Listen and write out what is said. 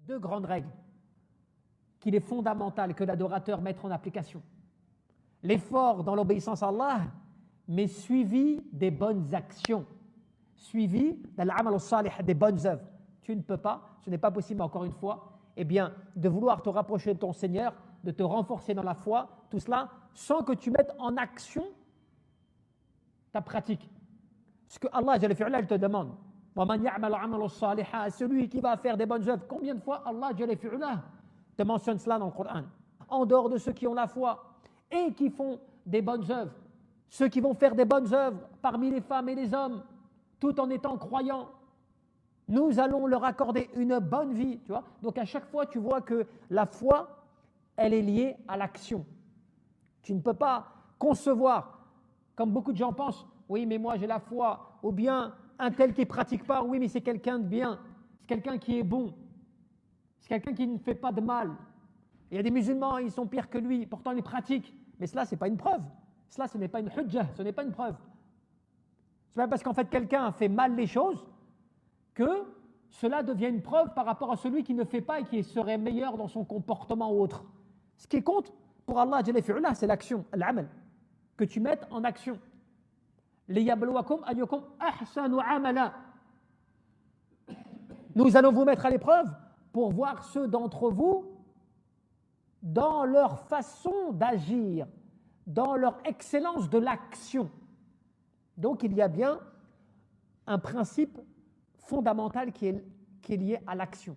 deux grandes règles qu'il est fondamental que l'adorateur mette en application. L'effort dans l'obéissance à Allah, mais suivi des bonnes actions, suivi d'al-amal al-salih, des bonnes œuvres. Tu ne peux pas, ce n'est pas possible encore une fois, de vouloir te rapprocher de ton Seigneur, de te renforcer dans la foi, tout cela, sans que tu mettes en action ta pratique. Ce que Allah te demande, celui qui va faire des bonnes œuvres, combien de fois Allah te mentionne cela dans le Coran? En dehors de ceux qui ont la foi et qui font des bonnes œuvres, ceux qui vont faire des bonnes œuvres parmi les femmes et les hommes, tout en étant croyants, nous allons leur accorder une bonne vie. Tu vois? Donc à chaque fois, tu vois que la foi, elle est liée à l'action. Tu ne peux pas concevoir, comme beaucoup de gens pensent, oui, mais moi j'ai la foi, ou bien un tel qui ne pratique pas, oui, mais c'est quelqu'un de bien, c'est quelqu'un qui est bon, c'est quelqu'un qui ne fait pas de mal. Il y a des musulmans, ils sont pires que lui, pourtant ils pratiquent. Mais cela, ce n'est pas une preuve. Cela, ce n'est pas une hujjah, ce n'est pas une preuve. C'est pas parce qu'en fait quelqu'un fait mal les choses que cela devient une preuve par rapport à celui qui ne fait pas et qui serait meilleur dans son comportement ou autre. Ce qui compte pour Allah, c'est l'action, l'amal, que tu mettes en action. لِيَبْلُوَكُمْ أَيُّكُمْ أَحْسَنُ عَمَلًا. Nous allons vous mettre à l'épreuve pour voir ceux d'entre vous dans leur façon d'agir, dans leur excellence de l'action. Donc il y a bien un principe fondamental qui est lié à l'action.